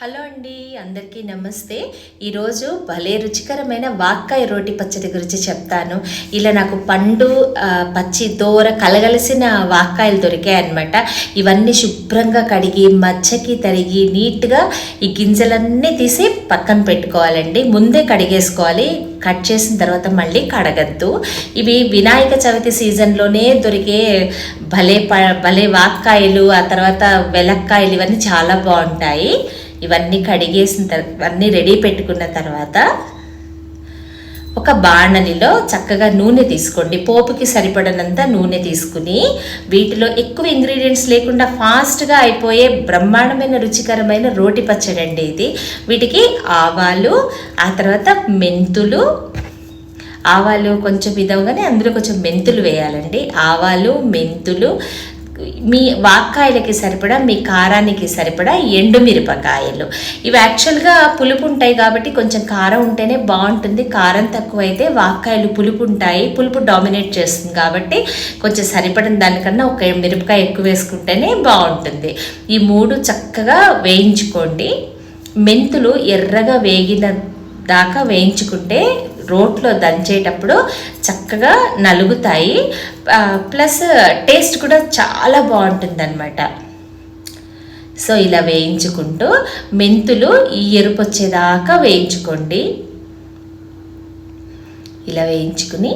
Hello అండి, అందరికీ నమస్తే. ఈరోజు భలే రుచికరమైన వాక్కాయ రోటి పచ్చడి గురించి చెప్తాను. ఇలా నాకు పండు పచ్చి దోర కలగలిసిన వాక్కాయలు దొరికాయి అన్నమాట. ఇవన్నీ శుభ్రంగా కడిగి మచ్చకి తరిగి నీట్గా ఈ గింజలన్నీ తీసి పక్కన పెట్టుకోవాలండి. ముందే కడిగేసుకోవాలి, కట్ చేసిన తర్వాత మళ్ళీ కడగద్దు. ఇవి వినాయక చవితి సీజన్లోనే దొరికే భలే వాక్కాయలు, ఆ తర్వాత వెలక్కాయలు, ఇవన్నీ చాలా బాగుంటాయి. ఇవన్నీ కడిగేసిన అన్నీ రెడీ పెట్టుకున్న తర్వాత ఒక బాణలిలో చక్కగా నూనె తీసుకోండి. పోపుకి సరిపడినంత నూనె తీసుకుని వీటిలో ఎక్కువ ఇంగ్రీడియంట్స్ లేకుండా ఫాస్ట్గా అయిపోయే బ్రహ్మాండమైన రుచికరమైన రోటి పచ్చడి అండి ఇది. వీటికి ఆవాలు, ఆ తర్వాత మెంతులు, ఆవాలు కొంచెం విధంగానే అందులో కొంచెం మెంతులు వేయాలండి. ఆవాలు, మెంతులు, మీ వాక్కాయలకి సరిపడా, మీ కారానికి సరిపడా ఎండుమిరపకాయలు. ఇవి యాక్చువల్గా పులుపు ఉంటాయి కాబట్టి కొంచెం కారం ఉంటేనే బాగుంటుంది. కారం తక్కువ అయితే వాక్కాయలు పులుపు ఉంటాయి, పులుపు డామినేట్ చేస్తుంది కాబట్టి కొంచెం సరిపడిన దానికన్నా ఒక మిరపకాయ ఎక్కువ వేసుకుంటేనే బాగుంటుంది. ఈ మూడు చక్కగా వేయించుకోండి. మెంతులు ఎర్రగా వేగిన దాకా వేయించుకుంటే రోట్లో దంచేటప్పుడు చక్కగా నలుగుతాయి, ప్లస్ టేస్ట్ కూడా చాలా బాగుంటుంది అన్నమాట. సో ఇలా వేయించుకుంటూ మెంతులు ఈ ఎరుపు వచ్చేదాకా వేయించుకోండి. ఇలా వేయించుకుని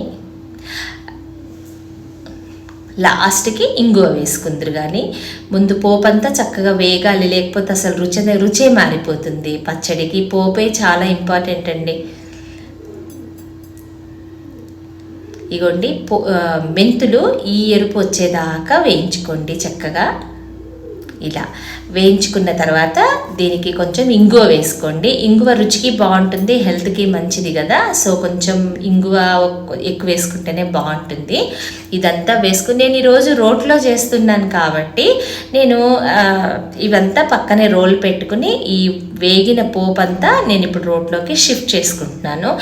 లాస్ట్కి ఇంగువ వేసుకుందరు. కానీ ముందు పోపు అంతా చక్కగా వేగాలి, లేకపోతే అసలు రుచే మారిపోతుంది పచ్చడికి. పోపే చాలా ఇంపార్టెంట్ అండి. ఇగోండి, మెంతులు ఈ ఎరుపు వచ్చేదాకా వేయించుకోండి చక్కగా. ఇలా వేయించుకున్న తర్వాత దీనికి కొంచెం ఇంగువ వేసుకోండి. ఇంగువ రుచికి బాగుంటుంది, హెల్త్కి మంచిది కదా. సో కొంచెం ఇంగువ ఎక్కువ వేసుకుంటేనే బాగుంటుంది. ఇదంతా వేసుకుని నేను ఈరోజు రోట్లో చేస్తున్నాను కాబట్టి నేను ఇవంతా పక్కనే రోల్ పెట్టుకుని ఈ వేగిన పోపు అంతా నేను ఇప్పుడు రోట్లోకి షిఫ్ట్ చేసుకుంటున్నాను.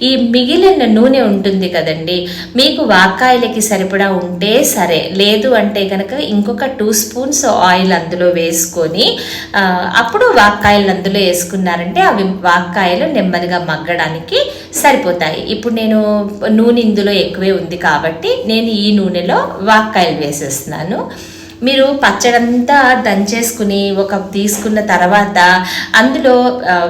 ఈ మిగిలిన నూనె ఉంటుంది కదండి, మీకు వాక్కాయలకి సరిపడా ఉంటే సరే, లేదు అంటే కనుక ఇంకొక 2 స్పూన్స్ ఆయిల్ అందులో వేసుకొని అప్పుడు వాక్కాయలు అందులో వేసుకున్నారంటే అవి వాక్కాయలు నెమ్మదిగా మగ్గడానికి సరిపోతాయి. ఇప్పుడు నేను నూనె ఇందులో ఎక్కువే ఉంది కాబట్టి నేను ఈ నూనెలో వాక్కాయలు వేసేస్తున్నాను. మీరు పచ్చడంతా దంచేసుకుని తీసుకున్న తర్వాత అందులో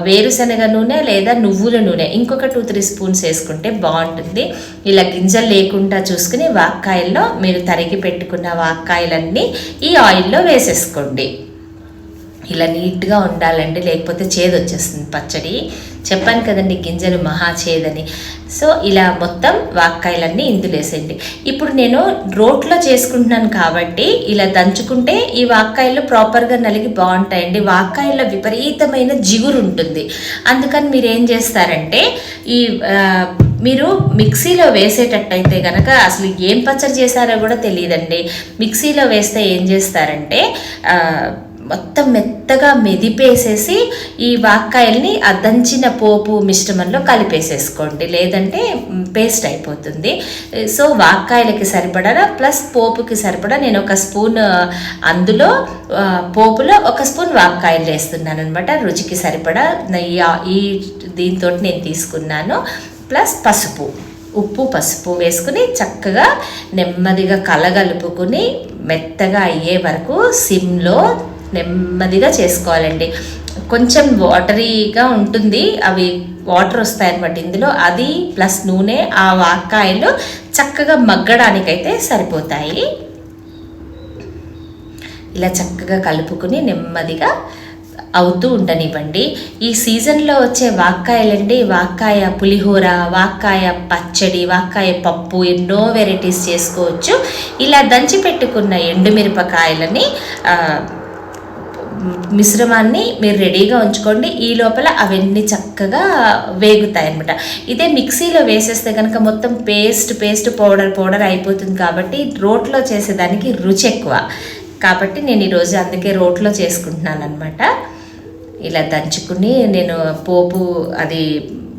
వేరుశనగ నూనె లేదా నువ్వుల నూనె ఇంకొక 2-3 స్పూన్స్ వేసుకుంటే బాగుంటుంది. ఇలా గింజలు లేకుండా చూసుకుని వాక్కాయల్లో మీరు తరిగి పెట్టుకున్న వాక్కాయలన్నీ ఈ ఆయిల్లో వేసేసుకోండి. ఇలా నీట్గా ఉండాలండి, లేకపోతే చేదు వచ్చేస్తుంది పచ్చడి. చెప్పాను కదండి గింజలు మహా చేదని. సో ఇలా మొత్తం వాక్కాయలన్నీ ఇందులో వేసేయండి. ఇప్పుడు నేను రోట్లో చేసుకుంటున్నాను కాబట్టి ఇలా దంచుకుంటే ఈ వాక్కాయలు ప్రాపర్గా నలిగి బాగుంటాయండి. వాక్కాయల్లో విపరీతమైన జిగురు ఉంటుంది. అందుకని మీరు ఏం చేస్తారంటే మీరు మిక్సీలో వేసేటట్టయితే కనుక అసలు ఏం పచ్చడి చేశారో కూడా తెలియదండి. మిక్సీలో వేస్తే ఏం చేస్తారంటే మొత్తం మెత్తగా మెదిపేసేసి ఈ వాక్కాయల్ని ఆ దంచిన పోపు మిశ్రమంలో కలిపేసేసుకోండి, లేదంటే పేస్ట్ అయిపోతుంది. సో వాక్కాయలకి సరిపడా ప్లస్ పోపుకి సరిపడా నేను 1 స్పూన్ అందులో పోపులో 1 స్పూన్ వాక్కాయలు వేస్తున్నాను అనమాట. రుచికి సరిపడా ఈ దీంతో నేను తీసుకున్నాను. ప్లస్ ఉప్పు పసుపు వేసుకుని చక్కగా నెమ్మదిగా కలగలుపుకుని మెత్తగా అయ్యే వరకు సిమ్లో నెమ్మదిగా చేసుకోవాలండి. కొంచెం వాటరీగా ఉంటుంది, అవి వాటర్ వస్తాయన్నమాట ఇందులో. అది ప్లస్ నూనె ఆ వాక్కాయలు చక్కగా మగ్గడానికైతే సరిపోతాయి. ఇలా చక్కగా కలుపుకుని నెమ్మదిగా అవుతూ ఉండనివ్వండి. ఈ సీజన్లో వచ్చే వాక్కాయలండి, వాక్కాయ పులిహోర, వాక్కాయ పచ్చడి, వాక్కాయ పప్పు, ఎన్నో వెరైటీస్ చేసుకోవచ్చు. ఇలా దంచి పెట్టుకున్న ఎండుమిరపకాయలని మిశ్రమాన్ని మీరు రెడీగా ఉంచుకోండి. ఈ లోపల అవన్నీ చక్కగా వేగుతాయి అన్నమాట. ఇదే మిక్సీలో వేసేస్తే కనుక మొత్తం పేస్ట్ పౌడర్ అయిపోతుంది కాబట్టి రోట్లో చేసేదానికి రుచి ఎక్కువ. కాబట్టి నేను ఈరోజు అందుకే రోట్లో చేసుకుంటున్నాను అనమాట. ఇలా దంచుకుని నేను పోపు అది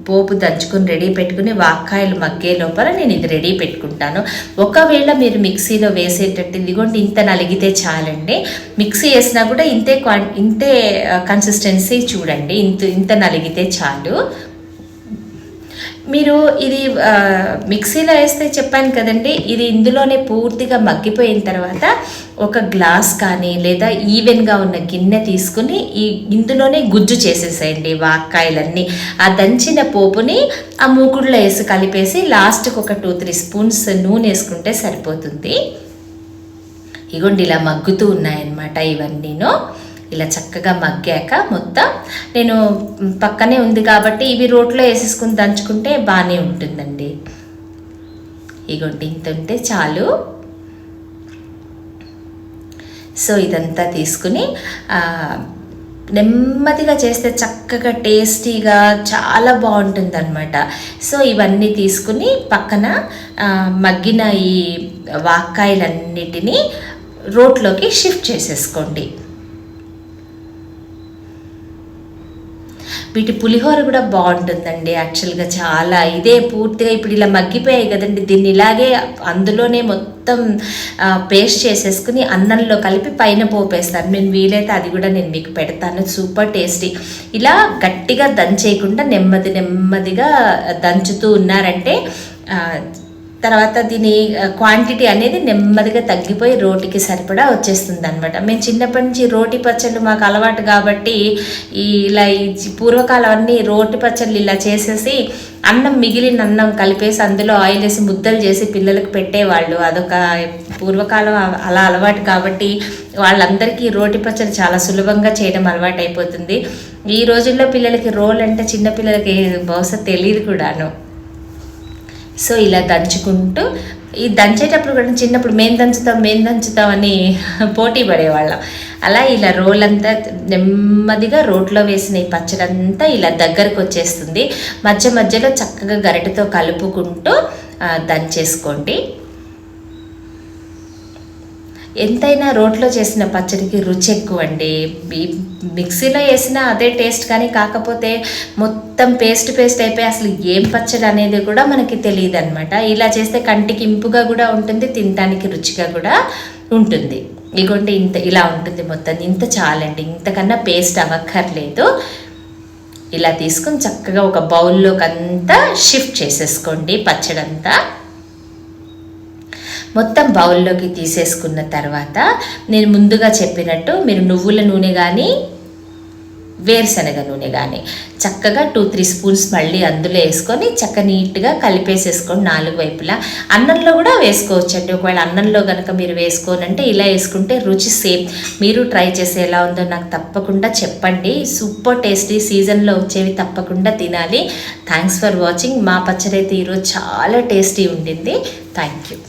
పోపు దంచుకొని రెడీ పెట్టుకుని వాక్కాయలు మగ్గే లోపల నేను ఇది రెడీ పెట్టుకుంటాను. ఒకవేళ మీరు మిక్సీలో వేసేటట్టు ఇదిగోండి ఇంత నలిగితే చాలండి. మిక్సీ వేసినా కూడా ఇంతే కన్సిస్టెన్సీ చూడండి, ఇంత నలిగితే చాలు. మీరు ఇది మిక్సీలో వేస్తే చెప్పాను కదండి, ఇది ఇందులోనే పూర్తిగా మగ్గిపోయిన తర్వాత ఒక గ్లాస్ కానీ లేదా ఈవెన్గా ఉన్న గిన్నె తీసుకుని ఇందులోనే గుజ్జు చేసేసేయండి వాక్కాయలన్నీ. ఆ దంచిన పోపుని ఆ మూకుడులో వేసి కలిపేసి లాస్ట్కి ఒక 2-3 స్పూన్స్ నూనె వేసుకుంటే సరిపోతుంది. ఇగోండి ఇలా మగ్గుతూ ఉన్నాయన్నమాట. ఇవన్నీను ఇలా చక్కగా మగ్గాక మొత్తం నేను పక్కనే ఉంది కాబట్టి ఇవి రోట్లో వేసేసుకుని దంచుకుంటే బాగానే ఉంటుందండి. ఇగోండి ఇంత ఉంటే చాలు. సో ఇదంతా తీసుకుని నెమ్మదిగా చేస్తే చక్కగా టేస్టీగా చాలా బాగుంటుంది అనమాట. సో ఇవన్నీ తీసుకుని పక్కన మగ్గిన ఈ వాక్కాయలన్నిటినీ రోట్లోకి షిఫ్ట్ చేసేసుకోండి. వీటి పులిహోర కూడా బాగుంటుందండి యాక్చువల్గా చాలా. ఇదే పూర్తిగా ఇప్పుడు ఇలా మగ్గిపోయాయి కదండి, దీన్ని ఇలాగే అందులోనే మొత్తం పేస్ట్ చేసేసుకుని అన్నంలో కలిపి పైన పోపేస్తాను. నేను వీలైతే అది కూడా నేను మీకు పెడతాను. Super tasty. ఇలా గట్టిగా దంచేయకుండా నెమ్మదిగా దంచుతూ ఉన్నారంటే తర్వాత దీని క్వాంటిటీ అనేది నెమ్మదిగా తగ్గిపోయి రోటికి సరిపడా వచ్చేస్తుంది అనమాట. మేము చిన్నప్పటి నుంచి రోటి పచ్చళ్ళు మాకు అలవాటు కాబట్టి ఇలా పూర్వకాలం అన్నీ రోటి పచ్చళ్ళు ఇలా చేసేసి మిగిలిన అన్నం కలిపేసి అందులో ఆయిల్ వేసి ముద్దలు చేసి పిల్లలకు పెట్టేవాళ్ళు. అదొక పూర్వకాలం అలా అలవాటు కాబట్టి వాళ్ళందరికీ రోటి పచ్చడి చాలా సులభంగా చేయడం అలవాటు అయిపోతుంది. ఈ రోజుల్లో పిల్లలకి రోల్ అంటే చిన్నపిల్లలకి బహుశా తెలియదు కూడాను. సో ఇలా దంచుకుంటూ ఈ దంచేటప్పుడు కూడా చిన్నప్పుడు మేము దంచుతాం అని పోటీ పడేవాళ్ళం. అలా ఇలా రోల్ అంతా నెమ్మదిగా రోట్లో వేసిన ఈ పచ్చడంతా ఇలా దగ్గరకు వచ్చేస్తుంది. మధ్యలో చక్కగా గరిటెతో కలుపుకుంటూ దంచేసుకోండి. ఎంతైనా రోట్లో చేసిన పచ్చడికి రుచి ఎక్కువ అండి. మిక్సీలో వేసినా అదే టేస్ట్, కానీ కాకపోతే మొత్తం పేస్ట్ అయిపోయి అసలు ఏం పచ్చడి అనేది కూడా మనకి తెలియదు అనమాట. ఇలా చేస్తే కంటికి ఇంపుగా కూడా ఉంటుంది, తినడానికి రుచిగా కూడా ఉంటుంది. ఇగోండి ఇలా ఉంటుంది మొత్తం. ఇంత చాలండి, ఇంతకన్నా పేస్ట్ అవ్వక్కర్లేదు. ఇలా తీసుకుని చక్కగా ఒక బౌల్లోకి అంతా షిఫ్ట్ చేసేసుకోండి. పచ్చడంతా మొత్తం బౌల్లోకి తీసేసుకున్న తర్వాత నేను ముందుగా చెప్పినట్టు మీరు నువ్వుల నూనె కానీ వేరుశనగ నూనె కానీ చక్కగా 2-3 స్పూన్స్ మళ్ళీ అందులో వేసుకొని నీట్గా కలిపేసేసుకోండి 4 వైపులా. అన్నంలో కూడా వేసుకోవచ్చండి. ఒకవేళ అన్నంలో కనుక మీరు వేసుకోనంటే ఇలా వేసుకుంటే రుచి సేమ్. మీరు ట్రై చేసి ఎలా ఉందో నాకు తప్పకుండా చెప్పండి. సూపర్ టేస్టీ, సీజన్లో వచ్చేవి తప్పకుండా తినాలి. Thanks for watching. మా పచ్చడి అయితే ఈరోజు చాలా టేస్టీ ఉండింది. Thank you.